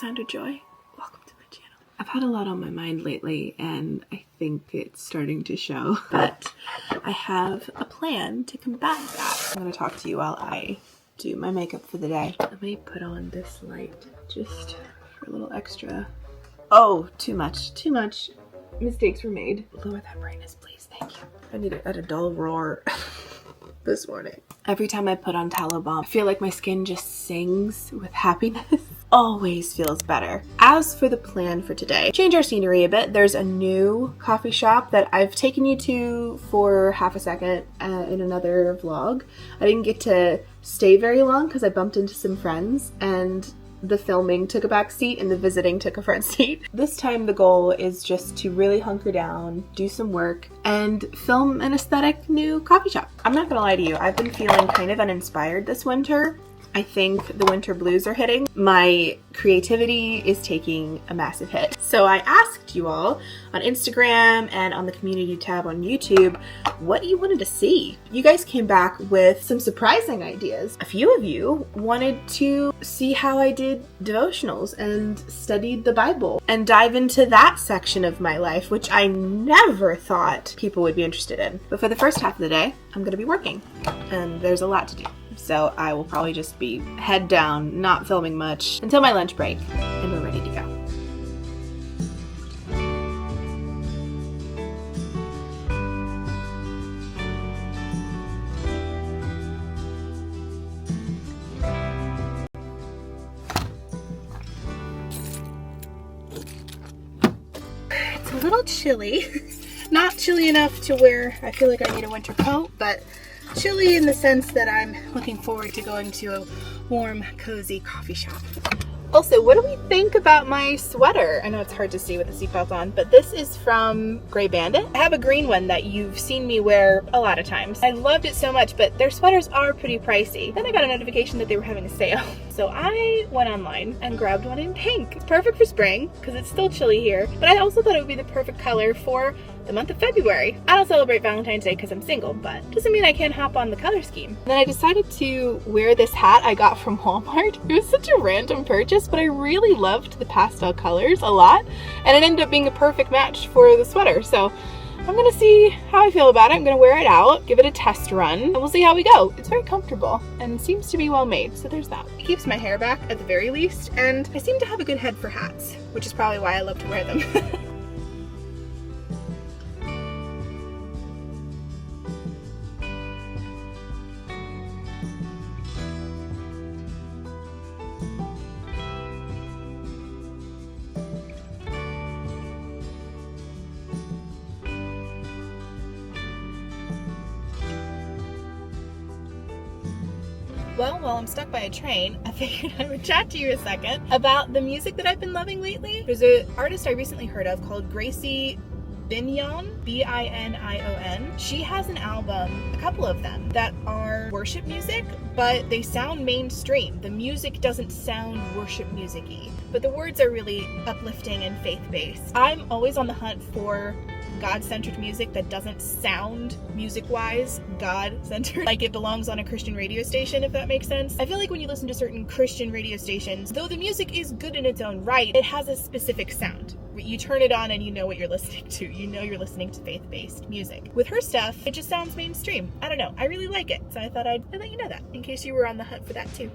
Cassandra Joy. Welcome to my channel. I've had a lot on my mind lately and I think it's starting to show, but I have a plan to combat that. I'm going to talk to you while I do my makeup for the day. Let me put on this light just for a little extra. Oh, too much. Mistakes were made. Lower that brightness, please. Thank you. I need it at a dull roar this morning. Every time I put on tallow balm, I feel like my skin just sings with happiness. Always feels better. As for the plan for today, change our scenery a bit. There's a new coffee shop that I've taken you to for half a second in another vlog. I didn't get to stay very long because I bumped into some friends and the filming took a back seat and the visiting took a front seat. This time the goal is just to really hunker down, do some work, and film an aesthetic new coffee shop. I'm not gonna lie to you, I've been feeling kind of uninspired this winter. I think the winter blues are hitting. My creativity is taking a massive hit. So I asked you all on Instagram and on the community tab on YouTube what you wanted to see. You guys came back with some surprising ideas. A few of you wanted to see how I did devotionals and studied the Bible and dive into that section of my life, which I never thought people would be interested in. But for the first half of the day, I'm gonna be working and there's a lot to do. So I will probably just be head down, not filming much until my lunch break, and we're ready to go. It's a little chilly. Not chilly enough to where I feel like I need a winter coat, but chilly in the sense that I'm looking forward to going to a warm, cozy coffee shop. Also, what do we think about my sweater? I know it's hard to see with the seatbelt on, but this is from Grey Bandit. I have a green one that you've seen me wear a lot of times. I loved it so much, but their sweaters are pretty pricey. Then I got a notification that they were having a sale. So I went online and grabbed one in pink. It's perfect for spring because it's still chilly here, but I also thought it would be the perfect color for the month of February. I don't celebrate Valentine's Day because I'm single, but doesn't mean I can't hop on the color scheme. Then I decided to wear this hat I got from Walmart. It was such a random purchase, but I really loved the pastel colors a lot, and it ended up being a perfect match for the sweater. So I'm gonna see how I feel about it. I'm gonna wear it out, give it a test run, and we'll see how we go. It's very comfortable and seems to be well made, so there's that. It keeps my hair back at the very least, and I seem to have a good head for hats, which is probably why I love to wear them. Well, while I'm stuck by a train, I figured I would chat to you a second about the music that I've been loving lately. There's an artist I recently heard of called Gracie Binion, B-I-N-I-O-N. She has an album, a couple of them, that are worship music, but they sound mainstream. The music doesn't sound worship music-y, but the words are really uplifting and faith-based. I'm always on the hunt for God-centered music that doesn't sound music-wise God-centered, like it belongs on a Christian radio station, if that makes sense. I feel like when you listen to certain Christian radio stations, though the music is good in its own right, it has a specific sound. You turn it on and you know what you're listening to. You know you're listening to faith-based music. With her stuff, it just sounds mainstream. I don't know. I really like it, so I thought I'd let you know that, in case you were on the hunt for that too.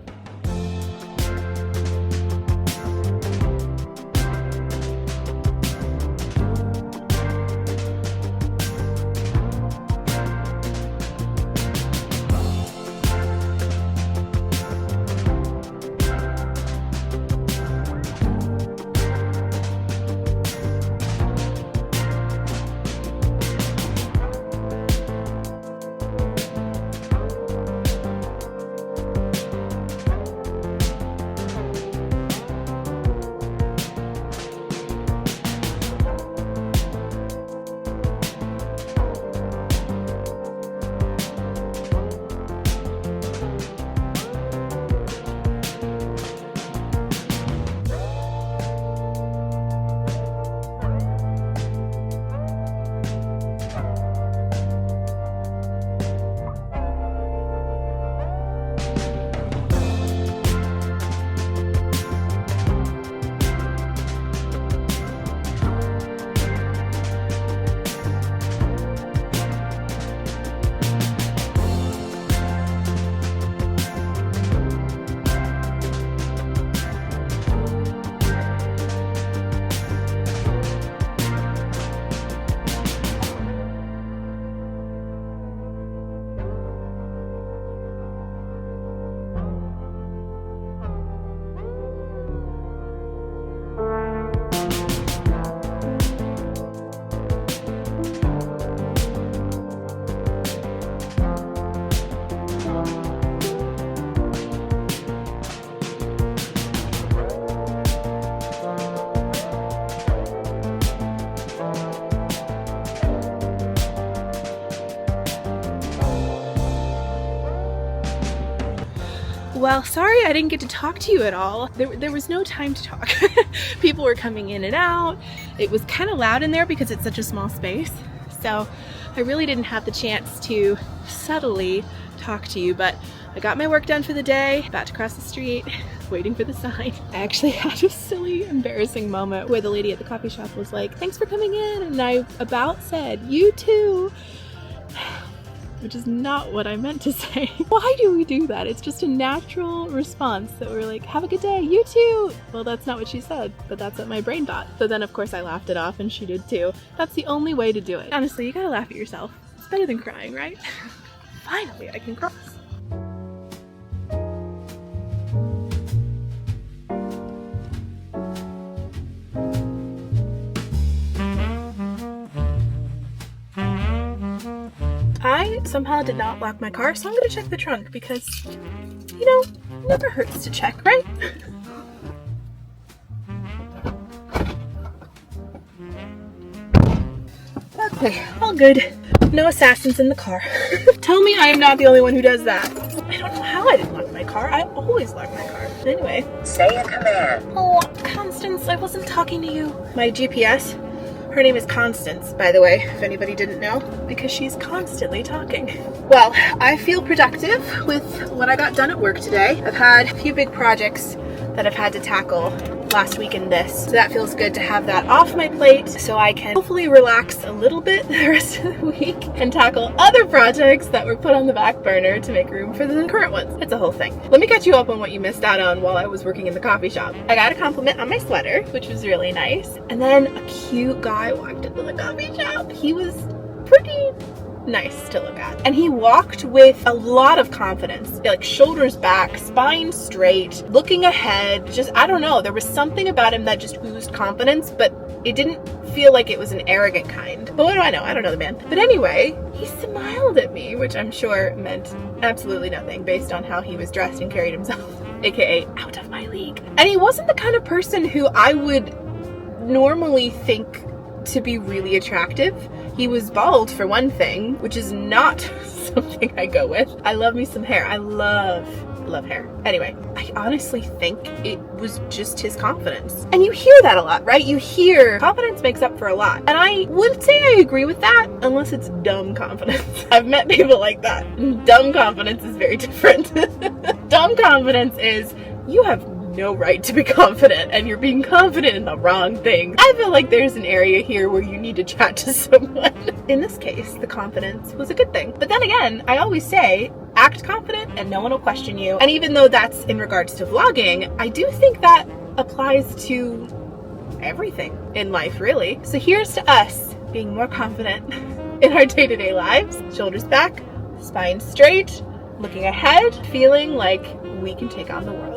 Well, sorry I didn't get to talk to you at all. There was no time to talk. People were coming in and out. It was kind of loud in there because it's such a small space. So I really didn't have the chance to subtly talk to you, but I got my work done for the day, about to cross the street, waiting for the sign. I actually had a silly, embarrassing moment where the lady at the coffee shop was like, "Thanks for coming in," and I about said, "You too," which is not what I meant to say. Why do we do that? It's just a natural response that we're like, "Have a good day, you too." Well, that's not what she said, but that's what my brain thought. So then of course I laughed it off and she did too. That's the only way to do it. Honestly, you gotta laugh at yourself. It's better than crying, right? Finally, I can cross. I somehow did not lock my car, so I'm gonna check the trunk because, you know, it never hurts to check, right? Okay, all good. No assassins in the car. Tell me I am not the only one who does that. I don't know how I didn't lock my car. I always lock my car. Anyway. Say a command. Oh, Constance, I wasn't talking to you. My GPS, her name is Constance, by the way, if anybody didn't know, because she's constantly talking. Well, I feel productive with what I got done at work today. I've had a few big projects that I've had to tackle last week and this, so that feels good to have that off my plate so I can hopefully relax a little bit the rest of the week and tackle other projects that were put on the back burner to make room for the current ones. It's a whole thing. Let me catch you up on what you missed out on while I was working in the coffee shop. I got a compliment on my sweater, which was really nice, and then a cute guy walked into the coffee shop. He was pretty nice to look at. And he walked with a lot of confidence, like shoulders back, spine straight, looking ahead. Just, I don't know, there was something about him that just oozed confidence, but it didn't feel like it was an arrogant kind. But what do I know? I don't know the man. But anyway, he smiled at me, which I'm sure meant absolutely nothing based on how he was dressed and carried himself, aka out of my league. And he wasn't the kind of person who I would normally think to be really attractive. He was bald for one thing, which is not something I go with. I love me some hair. I love hair. Anyway, I honestly think it was just his confidence. And you hear that a lot, right? You hear confidence makes up for a lot. And I would say I agree with that, unless it's dumb confidence. I've met people like that. Dumb confidence is very different. Dumb confidence is, you have no right to be confident and you're being confident in the wrong thing. I feel like there's an area here where you need to chat to someone. In this case, the confidence was a good thing. But then again, I always say, act confident and no one will question you. And even though that's in regards to vlogging, I do think that applies to everything in life, really. So here's to us being more confident in our day-to-day lives. Shoulders back, spine straight, looking ahead, feeling like we can take on the world.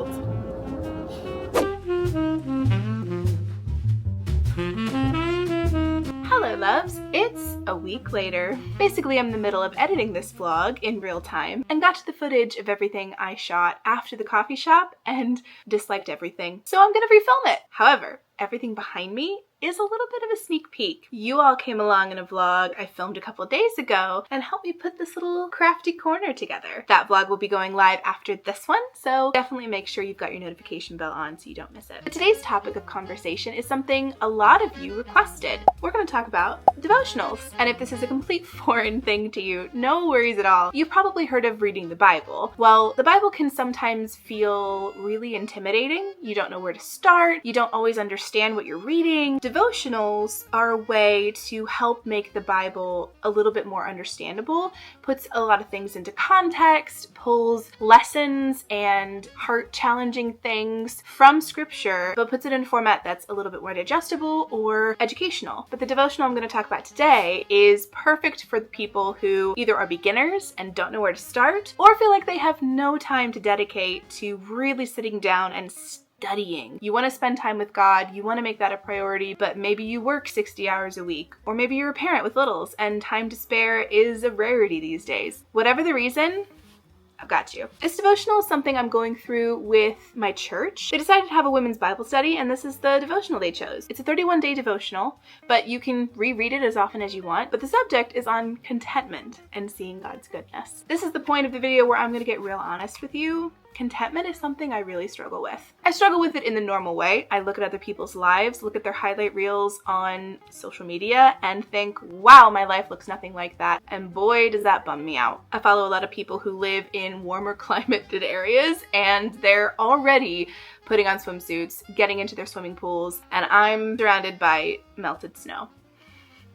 Hello loves, it's a week later. Basically, I'm in the middle of editing this vlog in real time and got to the footage of everything I shot after the coffee shop and disliked everything. So I'm gonna refilm it. However, everything behind me is a little bit of a sneak peek. You all came along in a vlog I filmed a couple days ago and helped me put this little crafty corner together. That vlog will be going live after this one, so definitely make sure you've got your notification bell on so you don't miss it. But today's topic of conversation is something a lot of you requested. We're going to talk about devotionals. And if this is a complete foreign thing to you, no worries at all. You've probably heard of reading the Bible. Well, the Bible can sometimes feel really intimidating. You don't know where to start. You don't always understand what you're reading. Devotionals are a way to help make the Bible a little bit more understandable, puts a lot of things into context, pulls lessons and heart-challenging things from scripture, but puts it in a format that's a little bit more digestible or educational. But the devotional I'm going to talk about today is perfect for the people who either are beginners and don't know where to start, or feel like they have no time to dedicate to really sitting down and studying. You want to spend time with God, you want to make that a priority, but maybe you work 60 hours a week, or maybe you're a parent with littles and time to spare is a rarity these days. Whatever the reason, I've got you. This devotional is something I'm going through with my church. They decided to have a women's Bible study, and this is the devotional they chose. It's a 31-day devotional, but you can reread it as often as you want. But the subject is on contentment and seeing God's goodness. This is the point of the video where I'm going to get real honest with you. Contentment is something I really struggle with. I struggle with it in the normal way. I look at other people's lives, look at their highlight reels on social media, and think, wow, my life looks nothing like that. And boy, does that bum me out. I follow a lot of people who live in warmer climated areas, and they're already putting on swimsuits, getting into their swimming pools, and I'm surrounded by melted snow.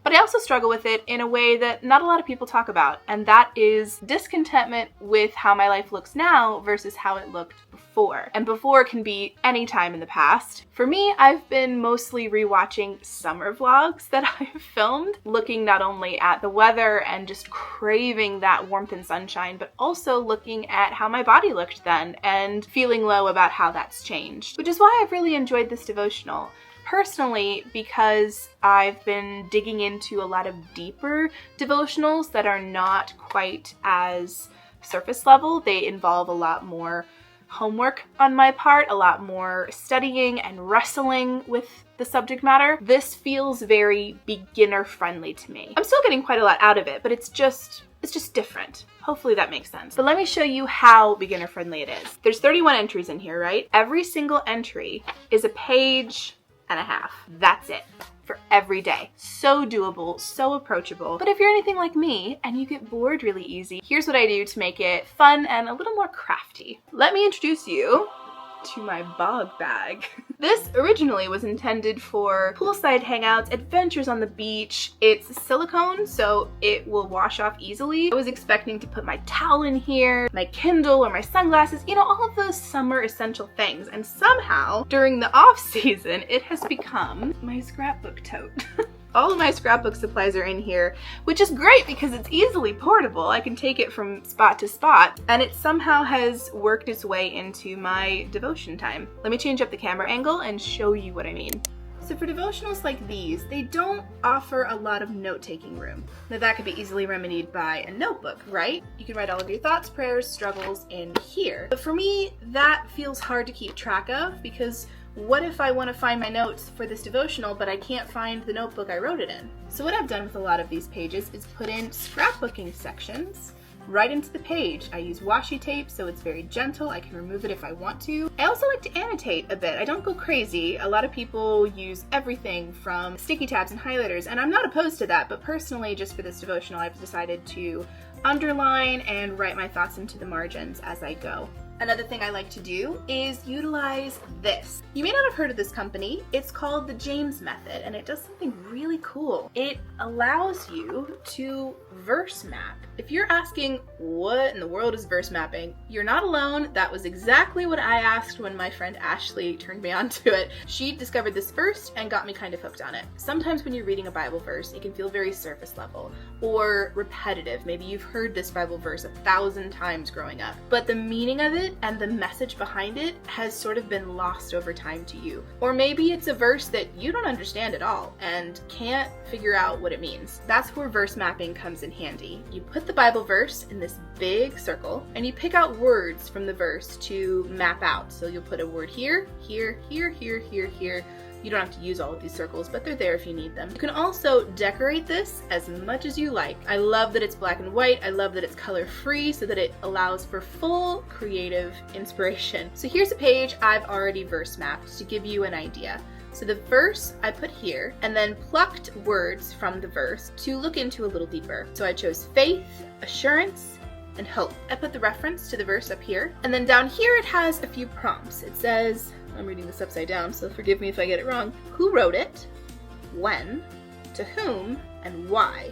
But I also struggle with it in a way that not a lot of people talk about, and that is discontentment with how my life looks now versus how it looked before. And before can be any time in the past. For me, I've been mostly rewatching summer vlogs that I've filmed, looking not only at the weather and just craving that warmth and sunshine, but also looking at how my body looked then and feeling low about how that's changed. Which is why I've really enjoyed this devotional. Personally, because I've been digging into a lot of deeper devotionals that are not quite as surface level. They involve a lot more homework on my part, a lot more studying and wrestling with the subject matter. This feels very beginner friendly to me. I'm still getting quite a lot out of it, but it's just different. Hopefully that makes sense. But let me show you how beginner friendly it is. There's 31 entries in here, right? Every single entry is a page and a half. That's it for every day. So doable, so approachable. But if you're anything like me and you get bored really easy, here's what I do to make it fun and a little more crafty. Let me introduce you to my bog bag. This originally was intended for poolside hangouts, adventures on the beach. It's silicone, so it will wash off easily. I was expecting to put my towel in here, my Kindle or my sunglasses, you know, all of those summer essential things. And somehow, during the off season, it has become my scrapbook tote. All of my scrapbook supplies are in here, which is great because it's easily portable. I can take it from spot to spot, and it somehow has worked its way into my devotion time. Let me change up the camera angle and show you what I mean. So for devotionals like these, they don't offer a lot of note-taking room. Now that could be easily remedied by a notebook, right? You can write all of your thoughts, prayers, struggles in here. But for me, that feels hard to keep track of because what if I want to find my notes for this devotional, but I can't find the notebook I wrote it in? So what I've done with a lot of these pages is put in scrapbooking sections right into the page. I use washi tape, so it's very gentle. I can remove it if I want to. I also like to annotate a bit. I don't go crazy. A lot of people use everything from sticky tabs and highlighters, and I'm not opposed to that, but personally, just for this devotional, I've decided to underline and write my thoughts into the margins as I go. Another thing I like to do is utilize this. You may not have heard of this company. It's called the James Method, and it does something really cool. It allows you to verse map. If you're asking what in the world is verse mapping, you're not alone. That was exactly what I asked when my friend Ashley turned me on to it. She discovered this first and got me kind of hooked on it. Sometimes when you're reading a Bible verse, it can feel very surface level or repetitive. Maybe you've heard this Bible verse 1,000 times growing up, but the meaning of it and the message behind it has sort of been lost over time to you. Or maybe it's a verse that you don't understand at all and can't figure out what it means. That's where verse mapping comes in handy. You put the Bible verse in this big circle and you pick out words from the verse to map out. So you'll put a word here, here, here, here, here, here. You don't have to use all of these circles, but they're there if you need them. You can also decorate this as much as you like. I love that it's black and white. I love that it's color free so that it allows for full creative inspiration. So here's a page I've already verse mapped to give you an idea. So the verse I put here and then plucked words from the verse to look into a little deeper. So I chose faith, assurance, and hope. I put the reference to the verse up here, and then down here it has a few prompts. It says, I'm reading this upside down, so forgive me if I get it wrong. Who wrote it? When? To whom? And why?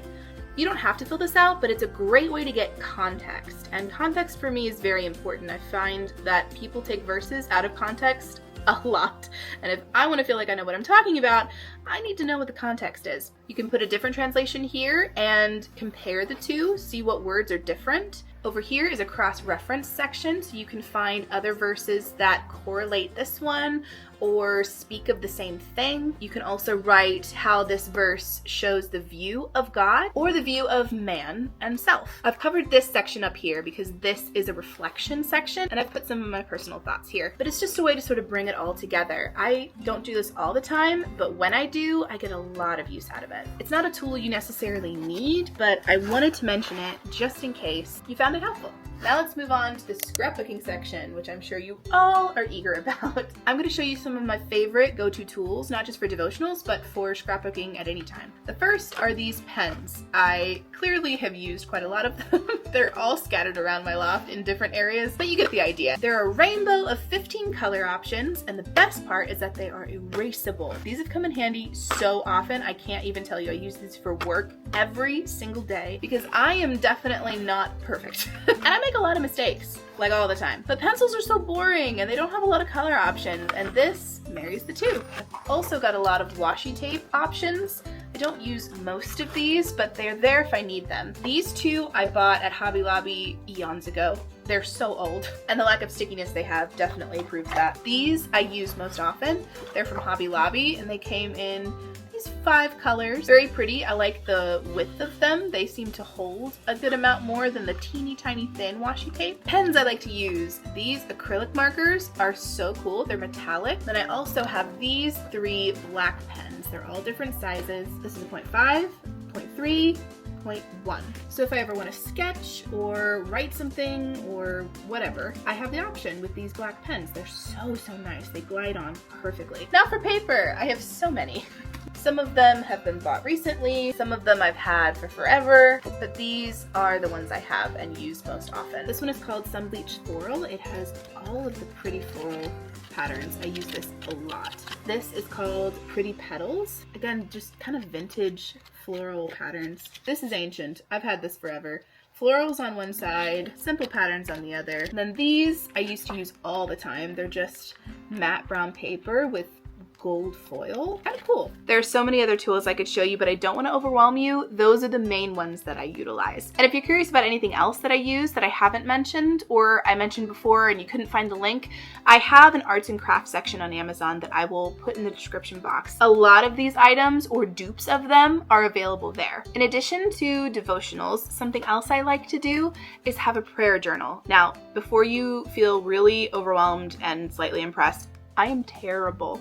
You don't have to fill this out, but it's a great way to get context. And context for me is very important. I find that people take verses out of context a lot. And if I want to feel like I know what I'm talking about, I need to know what the context is. You can put a different translation here and compare the two, see what words are different. Over here is a cross-reference section, so you can find other verses that correlate this one or speak of the same thing. You can also write how this verse shows the view of God or the view of man and self. I've covered this section up here because this is a reflection section, and I've put some of my personal thoughts here. But it's just a way to sort of bring it all together. I don't do this all the time, but when I do, I get a lot of use out of it. It's not a tool you necessarily need, but I wanted to mention it just in case you found it helpful. Now let's move on to the scrapbooking section, which I'm sure you all are eager about. I'm going to show you some of my favorite go-to tools, not just for devotionals, but for scrapbooking at any time. The first are these pens. I clearly have used quite a lot of them. They're all scattered around my loft in different areas, but you get the idea. There are a rainbow of 15 color options, and the best part is that they are erasable. These have come in handy so often, I can't even tell you. I use these for work every single day because I am definitely not perfect. And I make a lot of mistakes, like all the time. But pencils are so boring and they don't have a lot of color options, and this marries the two. I've also got a lot of washi tape options. I don't use most of these, but they're there if I need them. These two I bought at Hobby Lobby eons ago. They're so old, and the lack of stickiness they have definitely proves that. These I use most often. They're from Hobby Lobby, and they came in these 5 colors. Very pretty. I like the width of them. They seem to hold a good amount more than the teeny tiny thin washi tape. Pens I like to use. These acrylic markers are so cool. They're metallic. Then I also have these 3 black pens. They're all different sizes. This is a 0.5, 0.3, 0.1. So if I ever want to sketch or write something or whatever, I have the option with these black pens. They're so nice. They glide on perfectly. Now for paper, I have so many. Some of them have been bought recently, some of them I've had for forever, but these are the ones I have and use most often. This one is called Sun Bleached Floral. It has all of the pretty floral patterns. I use this a lot. This is called Pretty Petals. Again, just kind of vintage floral patterns. This is ancient. I've had this forever. Florals on one side, simple patterns on the other. And then these I used to use all the time. They're just matte brown paper with gold foil. Kind of cool. There are so many other tools I could show you, but I don't want to overwhelm you. Those are the main ones that I utilize. And if you're curious about anything else that I use that I haven't mentioned or I mentioned before and you couldn't find the link, I have an arts and crafts section on Amazon that I will put in the description box. A lot of these items or dupes of them are available there. In addition to devotionals, something else I like to do is have a prayer journal. Now, before you feel really overwhelmed and slightly impressed, I am terrible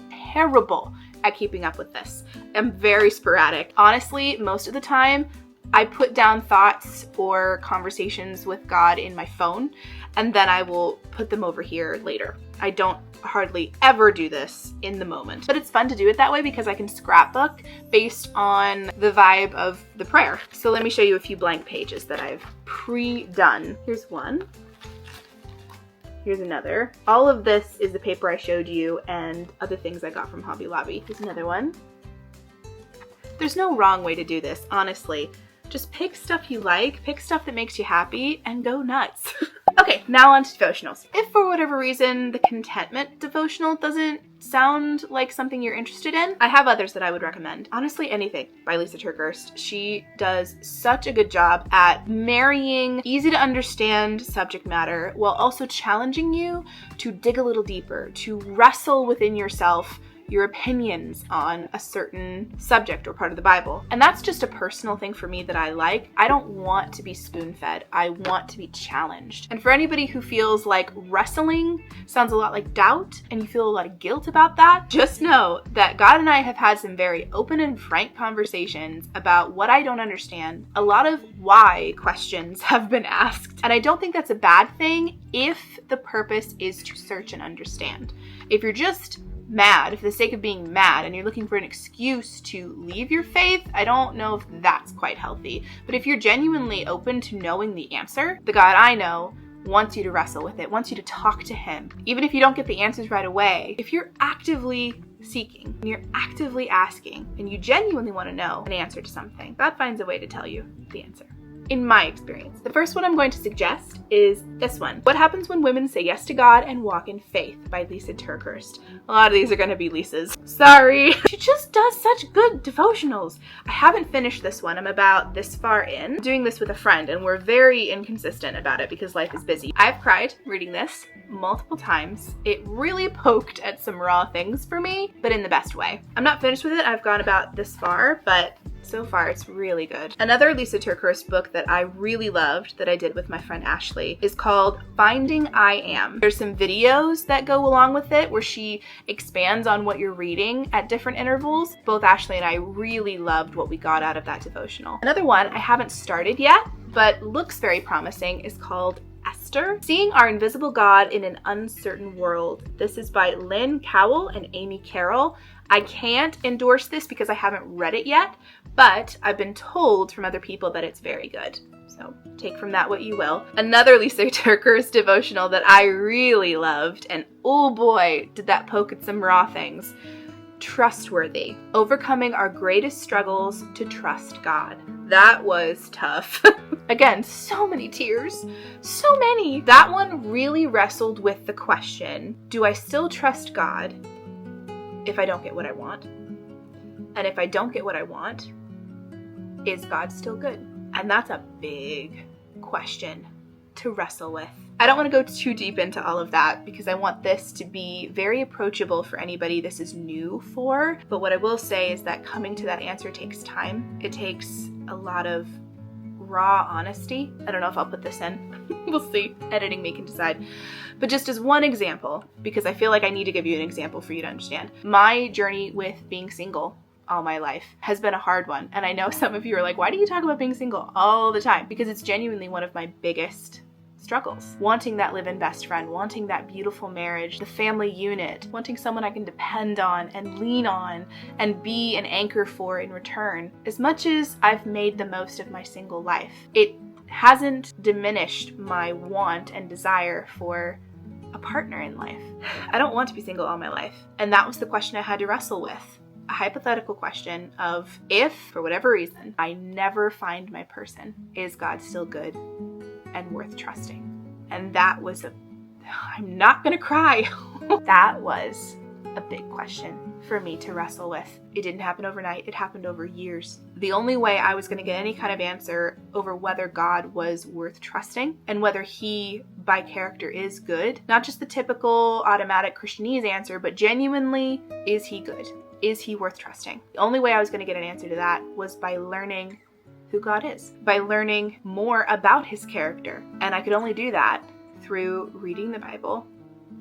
at keeping up with this. I'm very sporadic. Honestly, most of the time, I put down thoughts or conversations with God in my phone, and then I will put them over here later. I don't hardly ever do this in the moment. But it's fun to do it that way because I can scrapbook based on the vibe of the prayer. So let me show you a few blank pages that I've pre-done. Here's one. Here's another. All of this is the paper I showed you and other things I got from Hobby Lobby. Here's another one. There's no wrong way to do this, honestly. Just pick stuff you like, pick stuff that makes you happy, and go nuts. Okay, now on to devotionals. If for whatever reason the contentment devotional doesn't sound like something you're interested in, I have others that I would recommend. Honestly, anything by Lisa TerKeurst. She does such a good job at marrying easy to understand subject matter while also challenging you to dig a little deeper, to wrestle within yourself your opinions on a certain subject or part of the Bible. And that's just a personal thing for me that I like. I don't want to be spoon-fed. I want to be challenged. And for anybody who feels like wrestling sounds a lot like doubt and you feel a lot of guilt about that, just know that God and I have had some very open and frank conversations about what I don't understand. A lot of why questions have been asked. And I don't think that's a bad thing if the purpose is to search and understand. If you're just mad for the sake of being mad and you're looking for an excuse to leave your faith, I don't know if that's quite healthy. But if you're genuinely open to knowing the answer, the God I know wants you to wrestle with it, wants you to talk to him. Even if you don't get the answers right away, if you're actively seeking and you're actively asking and you genuinely want to know an answer to something, God finds a way to tell you the answer. In my experience. The first one I'm going to suggest is this one. What Happens When Women Say Yes to God and Walk in Faith by Lisa TerKeurst. A lot of these are going to be Lisa's. Sorry. She just does such good devotionals. I haven't finished this one. I'm about this far in. I'm doing this with a friend and we're very inconsistent about it because life is busy. I've cried reading this multiple times. It really poked at some raw things for me, but in the best way. I'm not finished with it. I've gone about this far, but so far it's really good. Another Lisa TerKeurst book that I really loved that I did with my friend Ashley is called Finding I Am. There's some videos that go along with it where she expands on what you're reading at different intervals. Both Ashley and I really loved what we got out of that devotional. Another one I haven't started yet, but looks very promising is called Esther. Seeing Our Invisible God in an Uncertain World. This is by Lynn Cowell and Amy Carroll. I can't endorse this because I haven't read it yet, but I've been told from other people that it's very good. So take from that what you will. Another Lisa TerKeurst devotional that I really loved, and oh boy, did that poke at some raw things. Trustworthy. Overcoming our greatest struggles to trust God. That was tough. Again, so many tears. So many. That one really wrestled with the question, do I still trust God if I don't get what I want? And if I don't get what I want, is God still good? And that's a big question to wrestle with. I don't want to go too deep into all of that because I want this to be very approachable for anybody this is new for. But what I will say is that coming to that answer takes time. It takes a lot of raw honesty. I don't know if I'll put this in. We'll see. Editing me can decide. But just as one example, because I feel like I need to give you an example for you to understand. My journey with being single all my life has been a hard one. And I know some of you are like, why do you talk about being single all the time? Because it's genuinely one of my biggest struggles. Wanting that live-in best friend, wanting that beautiful marriage, the family unit, wanting someone I can depend on and lean on and be an anchor for in return. As much as I've made the most of my single life, it hasn't diminished my want and desire for a partner in life. I don't want to be single all my life. And that was the question I had to wrestle with. A hypothetical question of, if, for whatever reason, I never find my person, is God still good and worth trusting? And that was I'm not gonna cry. That was a big question for me to wrestle with. It didn't happen overnight. It happened over years. The only way I was gonna get any kind of answer over whether God was worth trusting and whether he, by character, is good, not just the typical automatic Christianese answer, but genuinely, is he good? Is he worth trusting? The only way I was gonna get an answer to that was by learning who God is, by learning more about his character. And I could only do that through reading the Bible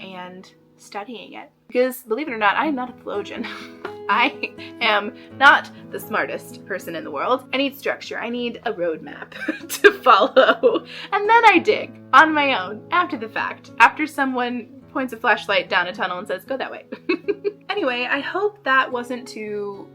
and studying it. Because believe it or not, I am not a theologian. I am not the smartest person in the world. I need structure. I need a roadmap to follow. And then I dig on my own after the fact, after someone points a flashlight down a tunnel and says, go that way. Anyway, I hope that wasn't too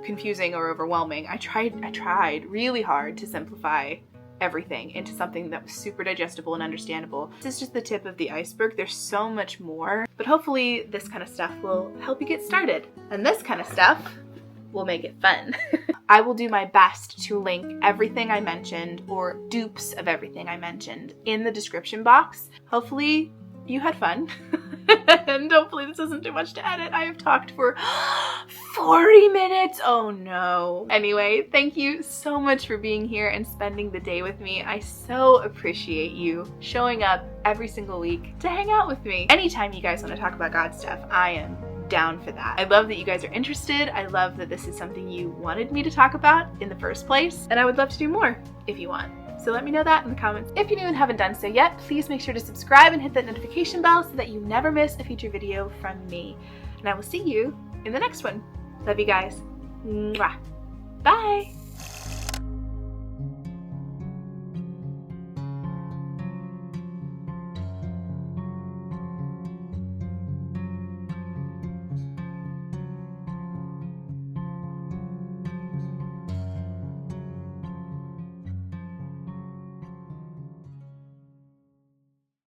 confusing or overwhelming. I tried really hard to simplify everything into something that was super digestible and understandable. This is just the tip of the iceberg. There's so much more, but hopefully this kind of stuff will help you get started. And this kind of stuff will make it fun. I will do my best to link everything I mentioned or dupes of everything I mentioned in the description box. Hopefully you had fun. And hopefully this isn't too much to edit. I have talked for 40 minutes. Oh no. Anyway, thank you so much for being here and spending the day with me. I so appreciate you showing up every single week to hang out with me. Anytime you guys want to talk about God stuff, I am down for that. I love that you guys are interested. I love that this is something you wanted me to talk about in the first place. And I would love to do more if you want. So let me know that in the comments. If you're new and haven't done so yet, please make sure to subscribe and hit that notification bell so that you never miss a future video from me. And I will see you in the next one. Love you guys. Mwah. Bye.